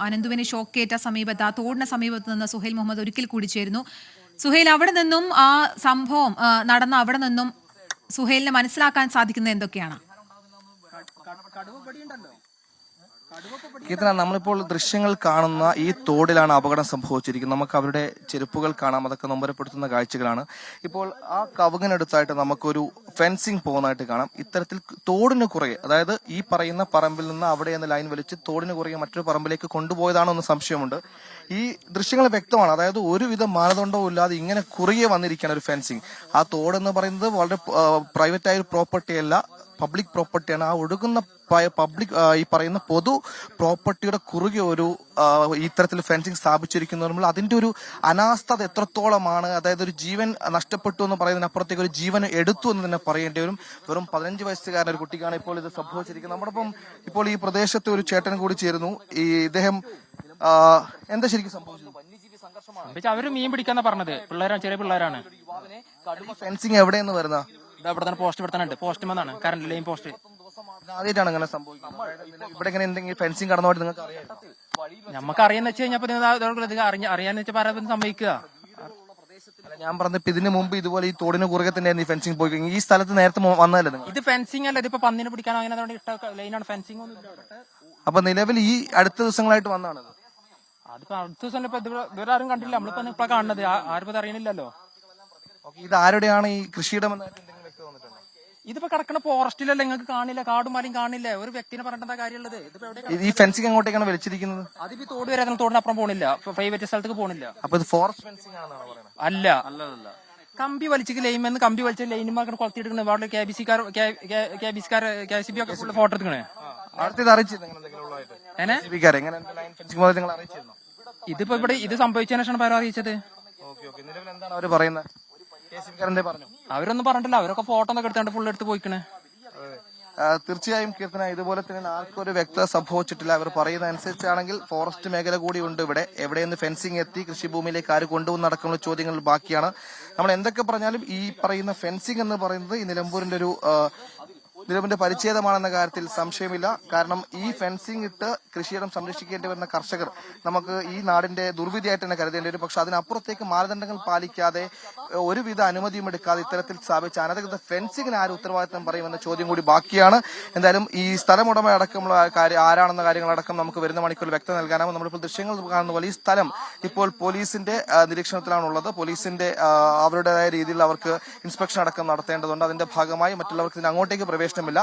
അനന്തുവിനെ ഷോക്കേറ്റ സമീപത്ത് ആ തോടിന് സമീപത്ത് നിന്ന് സുഹൈൽ മുഹമ്മദ് ഒരിക്കൽ കൂടി ചേരുന്നു. സുഹൈൽ, അവിടെ നിന്നും ആ സംഭവം നടന്ന അവിടെ നിന്നും സുഹൈലിനെ മനസ്സിലാക്കാൻ സാധിക്കുന്നത് എന്തൊക്കെയാണ്? കീർത്തന, നമ്മളിപ്പോൾ ദൃശ്യങ്ങൾ കാണുന്ന ഈ തോടിലാണ് അപകടം സംഭവിച്ചിരിക്കുന്നത്. നമുക്ക് അവരുടെ ചെരുപ്പുകൾ കാണാം, അതൊക്കെ നൊമ്പരപ്പെടുത്തുന്ന കാഴ്ചകളാണ്. ഇപ്പോൾ ആ കവുങ്ങിനടുത്തായിട്ട് നമുക്കൊരു ഫെൻസിങ് പോകുന്നതായിട്ട് കാണാം. ഇത്തരത്തിൽ തോടിന് കുറുകെ, അതായത് ഈ പറയുന്ന പറമ്പിൽ നിന്ന് അവിടെ നിന്ന് ലൈൻ വലിച്ച് തോടിന് കുറുകെ മറ്റൊരു പറമ്പിലേക്ക് കൊണ്ടുപോയതാണോ എന്ന് സംശയമുണ്ട്. ഈ ദൃശ്യങ്ങൾ വ്യക്തമാണ്. അതായത് ഒരുവിധ മാനദണ്ഡവും ഇല്ലാതെ ഇങ്ങനെ കുറുകെ വന്നിരിക്കുകയാണ് ഒരു ഫെൻസിങ്. ആ തോടെന്ന് പറയുന്നത് വളരെ പ്രൈവറ്റ് ആയ ഒരു പ്രോപ്പർട്ടി അല്ല, പബ്ലിക് പ്രോപ്പർട്ടിയാണ്. ആ ഒഴുകുന്ന പബ്ലിക് ഈ പറയുന്ന പൊതു പ്രോപ്പർട്ടിയുടെ കുറുകെ ഒരു ഇത്തരത്തിൽ ഫെൻസിങ് സ്ഥാപിച്ചിരിക്കുന്നു. അതിന്റെ ഒരു അനാസ്ഥത എത്രത്തോളമാണ്, അതായത് ഒരു ജീവൻ നഷ്ടപ്പെട്ടു എന്ന് പറയുന്നതിനപ്പുറത്തേക്ക് ഒരു ജീവൻ എടുത്തു എന്ന് തന്നെ പറയേണ്ടി വരും. വെറും 15 വയസ്സുകാരൻ ഒരു കുട്ടിക്കാണ് ഇപ്പോൾ ഇത് സംഭവിച്ചിരിക്കുന്നത്. നമ്മളിപ്പം ഇപ്പോൾ ഈ പ്രദേശത്ത് ഒരു ചേട്ടൻ കൂടി ചേരുന്നു. ഈ ഇദ്ദേഹം എന്താ ശരിക്കും സംഭവിച്ചത്? അവര് മീൻ പിടിക്കാന്നാ പറഞ്ഞത്. പിള്ളേരാണ്, ചെറിയ പിള്ളേരാണ്. ഫെൻസിങ് എവിടെയെന്ന് വരുന്ന ഇവിടെ തന്നെ പോസ്റ്റ് ഇവിടെ തന്നെ ഉണ്ട്. പോസ്റ്റ് വന്നാണ് കറന്റ് ലൈൻ പോസ്റ്റ്. ആദ്യമായിട്ടാണ് അങ്ങനെ സംഭവിക്കുന്നത്. ഇവിടെ ഇങ്ങനെ എന്തെങ്കിലും ഫെൻസിങ് കടന്നുപോയിട്ട് നിങ്ങൾക്ക് അറിയാം? നമുക്ക് അറിയാന്ന് വെച്ച് കഴിഞ്ഞാൽ അറിയാന്ന് വെച്ചാൽ പറയാൻ സംഭവിക്കുക. ഞാൻ പറഞ്ഞപ്പോ ഇതിന് മുമ്പ് ഇതുപോലെ ഈ തോടിന് കുറുകെ തന്നെയായിരുന്നു ഈ ഫെൻസിങ് പോയി. ഈ സ്ഥലത്ത് നേരത്തെ വന്നതല്ലേ? ഇത് ഫെൻസിങ് അല്ല, ഇതിപ്പോ പന്നിനെ പിടിക്കാനോ അങ്ങനെ ഇട്ട ലൈനാണ്. ഫെൻസിങ് ഒന്നും ഇല്ല. അപ്പൊ നിലവിൽ ഈ അടുത്ത ദിവസങ്ങളായിട്ട് വന്നാണ്. അതിപ്പോ അടുത്ത ദിവസം ഇപ്പൊ ഇതുവരെ ആരും കണ്ടില്ല. നമ്മളിപ്പോ ഇപ്പൊ കാണുന്നത് ആരും അറിയണില്ലല്ലോ. ഇത് ആരുടെയാണ് ഈ കൃഷിയിടം? ഇതിപ്പോ കിടക്കണ ഫോറസ്റ്റിലല്ലേ, നിങ്ങൾക്ക് കാണില്ല, കാടും മലയും കാണില്ല. ഒരു വ്യക്തിനെ പറഞ്ഞിട്ട് കാര്യമുള്ളത്. ഈ ഫെൻസിങ് എങ്ങോട്ടേക്കാണ് വലിച്ചിരിക്കുന്നത്? അതിപ്പോ തോട് വരെ തോടിനപ്പുറം പോണില്ല, പ്രൈവറ്റ് സ്ഥലത്തേക്ക് പോണില്ല. അപ്പൊ ഇത് ഫോറസ്റ്റ് ഫെൻസിങ് ആണെന്നാണ് പറയുന്നത്? അല്ല, കമ്പി വലിച്ച് ലൈൻമെന്ന് കമ്പി വലിച്ച ലൈനുമാർ കൊളത്തിയെടുക്കണേ. അവിടെ KBC ഒക്കെ ഫോട്ടോ എടുക്കണേ. ഇതിപ്പോ ഇവിടെ ഇത് സംഭവിച്ചതിനു ശേഷമാണ് പരാതി അറിയിച്ചത്. അവരൊന്നും പറഞ്ഞിട്ടില്ല. അവരൊക്കെ ഫോട്ടോ ഒക്കെ എടുത്താണ്ട് ഫുൾ എടുത്ത് പോയിക്കണേ. തീർച്ചയായും കീർത്തന, ഇതുപോലെ തന്നെ ആർക്കും ഒരു വ്യക്തത സംഭവിച്ചിട്ടില്ല. അവർ പറയുന്ന അനുസരിച്ചാണെങ്കിൽ ഫോറസ്റ്റ് മേഖല കൂടി ഉണ്ട് ഇവിടെ. എവിടെയെന്ന് ഫെൻസിങ് എത്തി, കൃഷിഭൂമിയിലേക്ക് ആര് കൊണ്ടുവന്ന് നടക്കുന്ന ചോദ്യങ്ങൾ ബാക്കിയാണ്. നമ്മൾ എന്തൊക്കെ പറഞ്ഞാലും ഈ പറയുന്ന ഫെൻസിങ് എന്ന് പറയുന്നത് ഈ നിലമ്പൂരിന്റെ പരിച്ഛേദമാണെന്ന കാര്യത്തിൽ സംശയമില്ല. കാരണം ഈ ഫെൻസിങ് ഇട്ട് കൃഷിയിടം സംരക്ഷിക്കേണ്ടി വരുന്ന കർഷകർ നമുക്ക് ഈ നാടിന്റെ ദുർവിധിയായിട്ട് തന്നെ കരുതേണ്ടി വരും. പക്ഷെ അതിനപ്പുറത്തേക്ക് മാനദണ്ഡങ്ങൾ പാലിക്കാതെ ഒരുവിധ അനുമതിയും എടുക്കാതെ ഇത്തരത്തിൽ സ്ഥാപിച്ച അനധികൃത ഫെൻസിങ്ങിന് ആര് ഉത്തരവാദിത്തം പറയുമെന്ന ചോദ്യം കൂടി ബാക്കിയാണ്. എന്തായാലും ഈ സ്ഥലമുടമ അടക്കമുള്ള ആരാണെന്ന കാര്യങ്ങളടക്കം നമുക്ക് വരുന്ന മണിക്കൂറിൽ വ്യക്തത നൽകാനാവും. നമ്മളിപ്പോൾ ദൃശ്യങ്ങൾ കാണുന്ന പോലെ ഈ സ്ഥലം ഇപ്പോൾ പോലീസിന്റെ നിരീക്ഷണത്തിലാണുള്ളത്. പോലീസിന്റെ അവരുടേതായ രീതിയിൽ അവർക്ക് ഇൻസ്പെക്ഷൻ അടക്കം നടത്തേണ്ടതുണ്ട്. അതിന്റെ ഭാഗമായി മറ്റുള്ളവർക്ക് ഇതിന് അങ്ങോട്ടേക്ക് പ്രവേശനമില്ല.